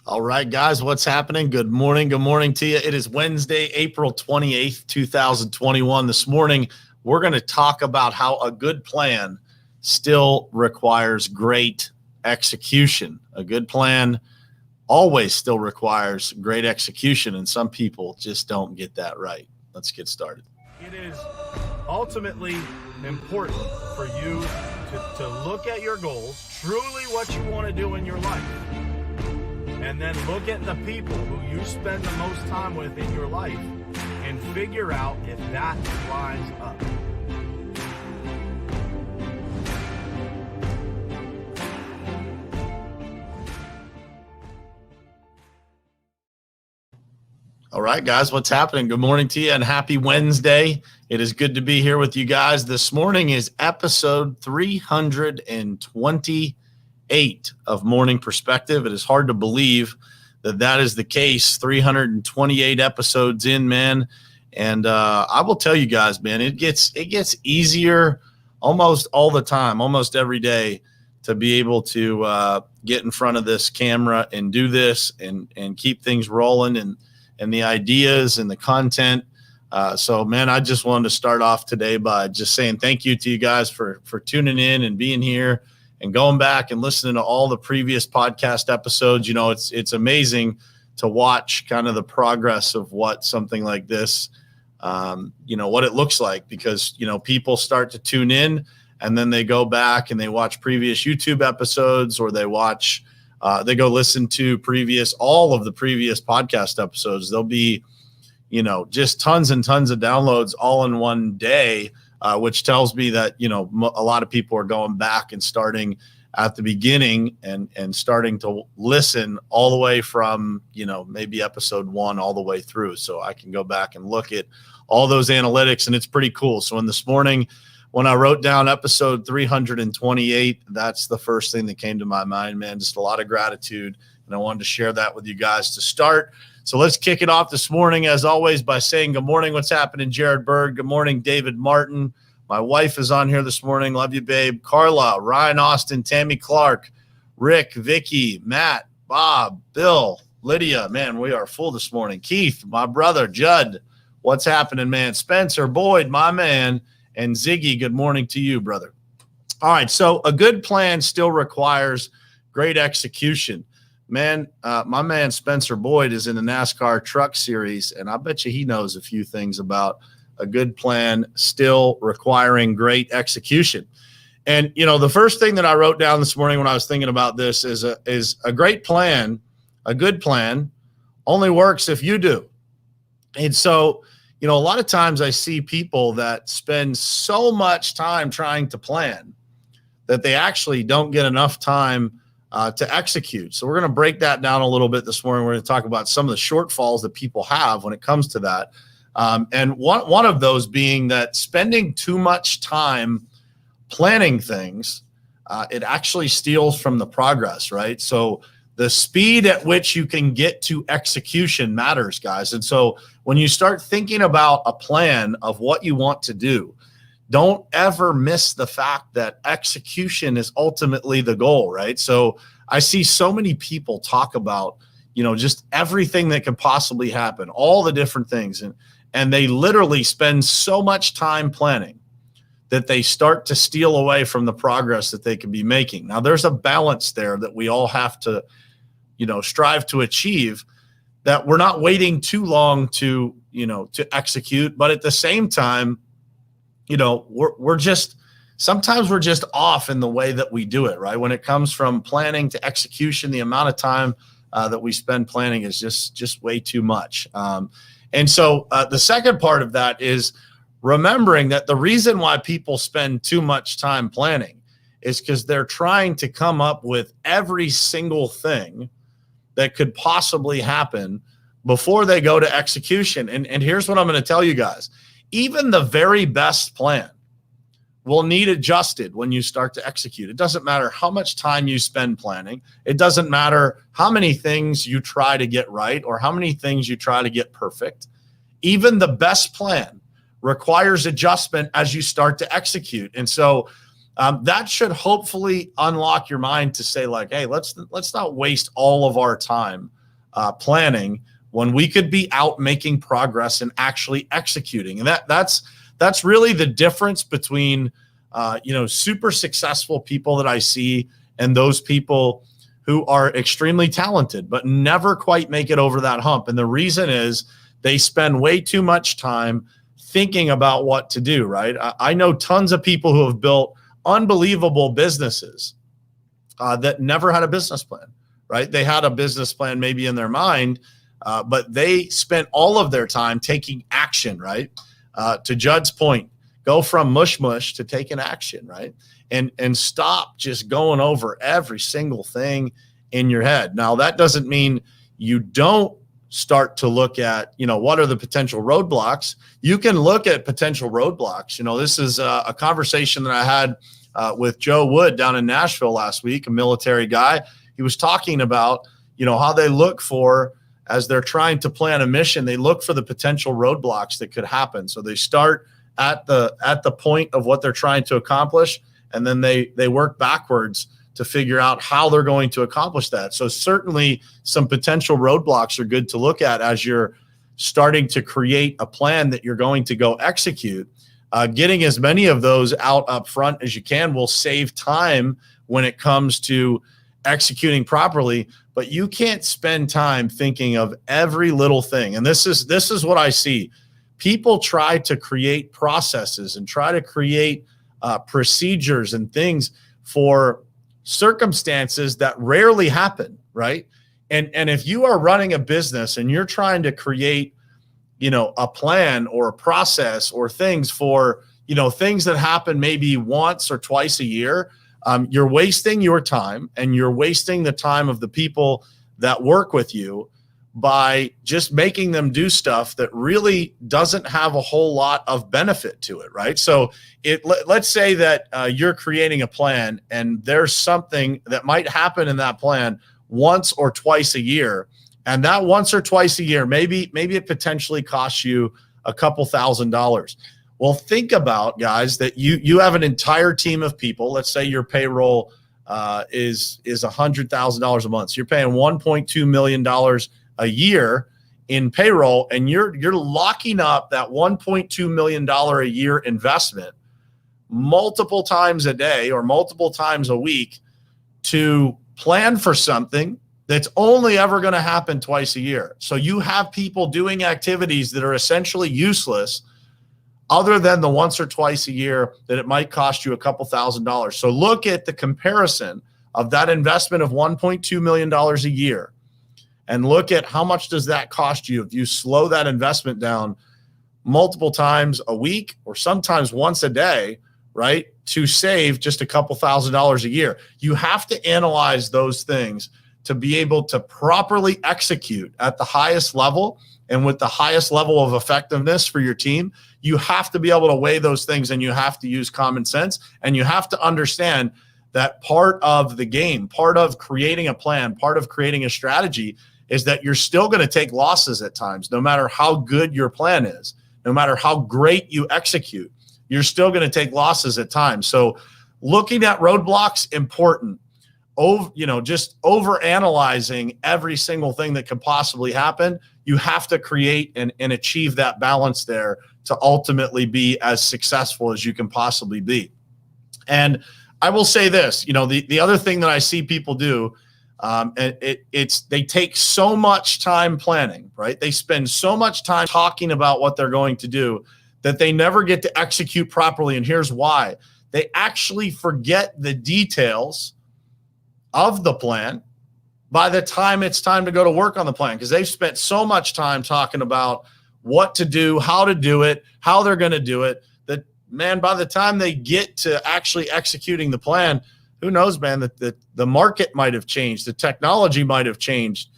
All right, guys, what's happening? Good morning. Good morning to you. It is Wednesday, April 28th, 2021. This morning, we're going to talk about how a good plan still requires great execution. A good plan always still requires great execution, and some people just don't get that right. Let's get started. It is ultimately important for you to look at your goals, truly what you want to do in your life. And then look at the people who you spend the most time with in your life and figure out if that lines up. All right, guys, what's happening? Good morning to you and happy Wednesday. It is good to be here with you guys. This morning is episode 328 of Morning Perspective. It is hard to believe that is the case. 328 episodes in, man. And I will tell you guys, man, it gets easier almost all the time, almost every day, to be able to get in front of this camera and do this and keep things rolling and the ideas and the content. So, man, I just wanted to start off today by just saying thank you to you guys for tuning in and being here and going back and listening to all the previous podcast episodes. You know, it's amazing to watch kind of the progress of what something like this, what it looks like, because, people start to tune in and then they go back and they watch previous YouTube episodes, or they go listen to all of the previous podcast episodes. There'll be, just tons and tons of downloads all in one day. Which tells me that, a lot of people are going back and starting at the beginning and starting to listen all the way from, maybe episode 1 all the way through. So I can go back and look at all those analytics, and it's pretty cool. So this morning, when I wrote down episode 328, that's the first thing that came to my mind, man. Just a lot of gratitude. And I wanted to share that with you guys to start. So let's kick it off this morning, as always, by saying good morning. What's happening, Jared Berg? Good morning, David Martin. My wife is on here this morning. Love you, babe. Carla, Ryan Austin, Tammy Clark, Rick, Vicky, Matt, Bob, Bill, Lydia. Man, we are full this morning. Keith, my brother, Judd. What's happening, man? Spencer, Boyd, my man, and Ziggy. Good morning to you, brother. All right, so a good plan still requires great execution. Man, my man Spencer Boyd is in the NASCAR Truck Series, and I bet you he knows a few things about a good plan still requiring great execution. And, the first thing that I wrote down this morning when I was thinking about this is a great plan, a good plan, only works if you do. And so, a lot of times I see people that spend so much time trying to plan that they actually don't get enough time to execute. So we're going to break that down a little bit this morning. We're going to talk about some of the shortfalls that people have when it comes to that. And one of those being that spending too much time planning things, it actually steals from the progress, right? So the speed at which you can get to execution matters, guys. And so when you start thinking about a plan of what you want to do, don't ever miss the fact that execution is ultimately the goal, right? So I see so many people talk about, just everything that could possibly happen, all the different things. And they literally spend so much time planning that they start to steal away from the progress that they could be making. Now, there's a balance there that we all have to, strive to achieve, that we're not waiting too long to execute. But at the same time, sometimes we're just off in the way that we do it, right? When it comes from planning to execution, the amount of time that we spend planning is just way too much. And so the second part of that is remembering that the reason why people spend too much time planning is because they're trying to come up with every single thing that could possibly happen before they go to execution. And here's what I'm going to tell you guys. Even the very best plan will need adjusted when you start to execute. It doesn't matter how much time you spend planning. It doesn't matter how many things you try to get right or how many things you try to get perfect. Even the best plan requires adjustment as you start to execute. And so that should hopefully unlock your mind to say, like, hey, let's not waste all of our time planning when we could be out making progress and actually executing. And that's really the difference between super successful people that I see and those people who are extremely talented but never quite make it over that hump. And the reason is they spend way too much time thinking about what to do, right? I know tons of people who have built unbelievable businesses that never had a business plan, right? They had a business plan maybe in their mind, but they spent all of their time taking action, right? To Judd's point, go from mush to taking action, right? And stop just going over every single thing in your head. Now, that doesn't mean you don't start to look at, what are the potential roadblocks. You can look at potential roadblocks. This is a conversation that I had with Joe Wood down in Nashville last week, a military guy. He was talking about, how they look for, as they're trying to plan a mission, they look for the potential roadblocks that could happen. So they start at the point of what they're trying to accomplish, and then they work backwards to figure out how they're going to accomplish that. So certainly some potential roadblocks are good to look at as you're starting to create a plan that you're going to go execute. Getting as many of those out up front as you can will save time when it comes to executing properly, but you can't spend time thinking of every little thing. And this is what I see. People try to create processes and try to create procedures and things for circumstances that rarely happen, right? And if you are running a business and you're trying to create, a plan or a process or things for, things that happen maybe once or twice a year, you're wasting your time and you're wasting the time of the people that work with you by just making them do stuff that really doesn't have a whole lot of benefit to it, right? So let's say that you're creating a plan and there's something that might happen in that plan once or twice a year. And that once or twice a year, maybe it potentially costs you a couple $1,000s. Well, think about, guys, that you have an entire team of people. Let's say your payroll is $100,000 a month. So you're paying $1.2 million a year in payroll, and you're locking up that $1.2 million a year investment multiple times a day or multiple times a week to plan for something that's only ever going to happen twice a year. So you have people doing activities that are essentially useless other than the once or twice a year that it might cost you a couple $1,000s. So look at the comparison of that investment of $1.2 million a year and look at how much does that cost you if you slow that investment down multiple times a week or sometimes once a day, right, to save just a couple $1,000s a year. You have to analyze those things to be able to properly execute at the highest level and with the highest level of effectiveness for your team. You have to be able to weigh those things, and you have to use common sense, and you have to understand that part of the game, part of creating a plan, part of creating a strategy is that you're still going to take losses at times, no matter how good your plan is, no matter how great you execute, you're still going to take losses at times. So looking at roadblocks, important. Just over analyzing every single thing that could possibly happen, you have to create and achieve that balance there to ultimately be as successful as you can possibly be. And I will say this, the other thing that I see people do, they take so much time planning, right? They spend so much time talking about what they're going to do that they never get to execute properly. And here's why. They actually forget the details of the plan by the time it's time to go to work on the plan, because they've spent so much time talking about what to do, how to do it, how they're going to do it, that, man, by the time they get to actually executing the plan, who knows, man, that the market might have changed, the technology might have changed,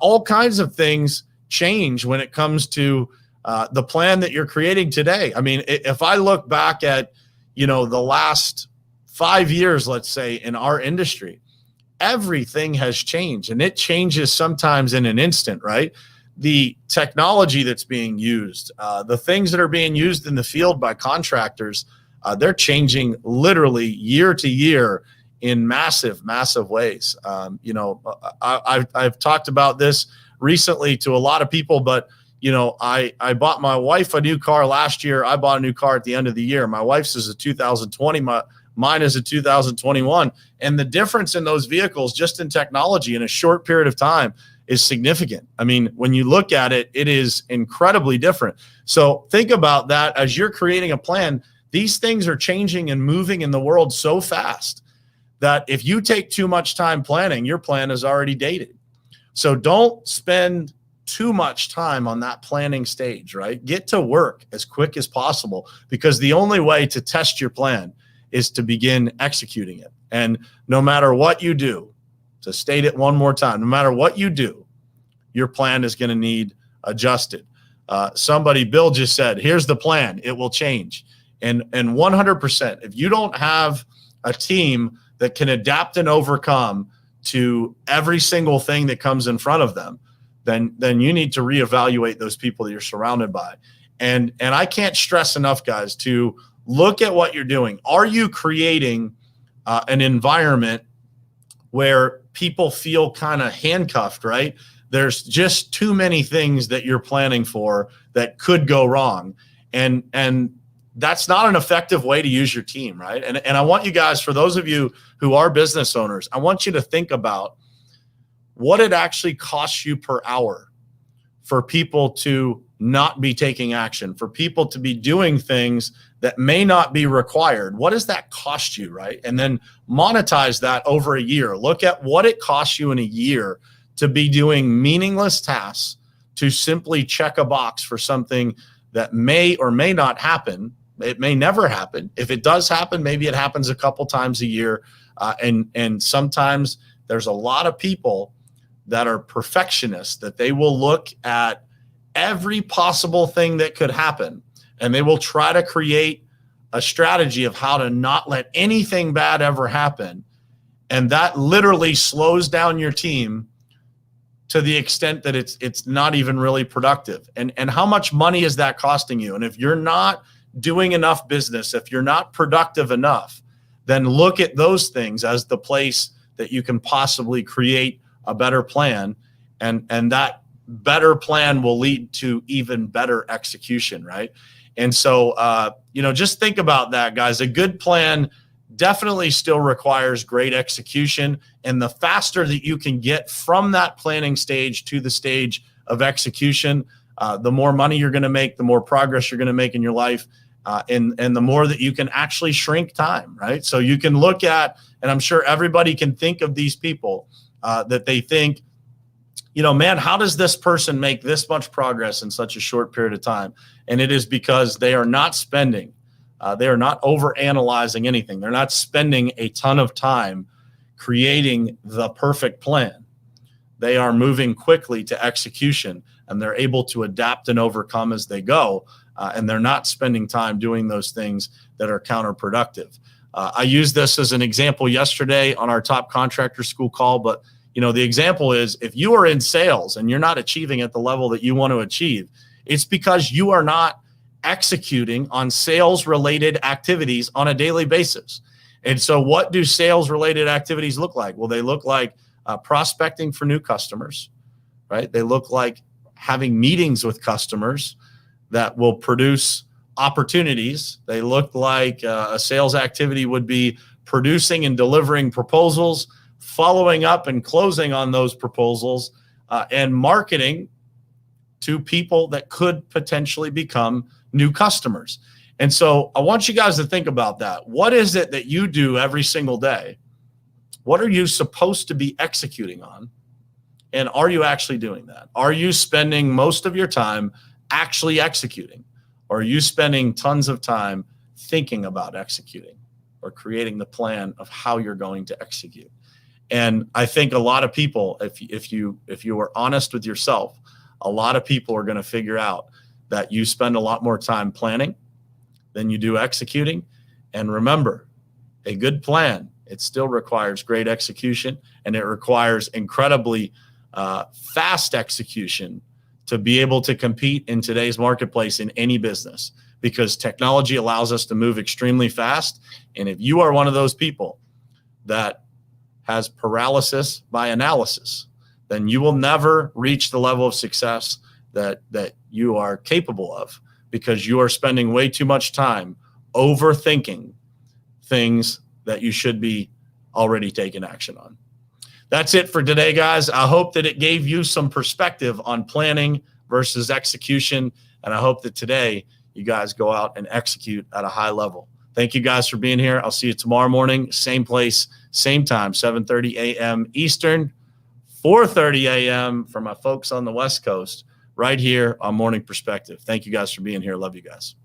all kinds of things change when it comes to the plan that you're creating today. I mean, if I look back at, the last 5 years, let's say, in our industry, everything has changed, and it changes sometimes in an instant, right? The technology that's being used, the things that are being used in the field by contractors, they're changing literally year to year in massive, massive ways. I've talked about this recently to a lot of people, but I bought my wife a new car last year. I bought a new car at the end of the year. My wife's is a 2020. Mine is a 2021. And the difference in those vehicles, just in technology in a short period of time, is significant. I mean, when you look at it, it is incredibly different. So think about that as you're creating a plan. These things are changing and moving in the world so fast that if you take too much time planning, your plan is already dated. So don't spend too much time on that planning stage, right? Get to work as quick as possible, because the only way to test your plan is to begin executing it. And no matter what you do, to state it one more time, no matter what you do, your plan is going to need adjusted. Bill just said, here's the plan. It will change. And 100%, if you don't have a team that can adapt and overcome to every single thing that comes in front of them, then you need to reevaluate those people that you're surrounded by. And I can't stress enough, guys, to look at what you're doing. Are you creating an environment where people feel kind of handcuffed, right? There's just too many things that you're planning for that could go wrong. And that's not an effective way to use your team, right? And I want you guys, for those of you who are business owners, I want you to think about what it actually costs you per hour for people to not be taking action, for people to be doing things that may not be required. What does that cost you, right? And then monetize that over a year. Look at what it costs you in a year to be doing meaningless tasks, to simply check a box for something that may or may not happen. It may never happen. If it does happen, maybe it happens a couple times a year. And sometimes there's a lot of people that are perfectionists, that they will look at every possible thing that could happen, and they will try to create a strategy of how to not let anything bad ever happen. And that literally slows down your team to the extent that it's not even really productive. And how much money is that costing you? And if you're not doing enough business, if you're not productive enough, then look at those things as the place that you can possibly create a better plan, and that better plan will lead to even better execution, right? And so, just think about that, guys. A good plan definitely still requires great execution, and the faster that you can get from that planning stage to the stage of execution, the more money you're going to make, the more progress you're going to make in your life, and the more that you can actually shrink time, right? So you can look at, and I'm sure everybody can think of these people that they think, man, how does this person make this much progress in such a short period of time? And it is because they are not spending, they are not overanalyzing anything. They're not spending a ton of time creating the perfect plan. They are moving quickly to execution, and they're able to adapt and overcome as they go. And they're not spending time doing those things that are counterproductive. I used this as an example yesterday on our top contractor school call, but the example is, if you are in sales and you're not achieving at the level that you want to achieve, it's because you are not executing on sales related activities on a daily basis. And so what do sales related activities look like? Well, they look like prospecting for new customers, right? They look like having meetings with customers that will produce opportunities. They look like a sales activity would be producing and delivering proposals, following up and closing on those proposals, and marketing to people that could potentially become new customers. And so I want you guys to think about that. What is it that you do every single day? What are you supposed to be executing on? And are you actually doing that? Are you spending most of your time actually executing? Or are you spending tons of time thinking about executing or creating the plan of how you're going to execute? And I think a lot of people, if you are honest with yourself, a lot of people are going to figure out that you spend a lot more time planning than you do executing. And remember, a good plan, it still requires great execution, and it requires incredibly fast execution to be able to compete in today's marketplace in any business, because technology allows us to move extremely fast. And if you are one of those people that has paralysis by analysis, then you will never reach the level of success that you are capable of, because you are spending way too much time overthinking things that you should be already taking action on. That's it for today, guys. I hope that it gave you some perspective on planning versus execution. And I hope that today you guys go out and execute at a high level. Thank you guys for being here. I'll see you tomorrow morning, same place, same time, 7:30 a.m. Eastern, 4:30 a.m. for my folks on the West Coast, right here on Morning Perspective. Thank you guys for being here. Love you guys.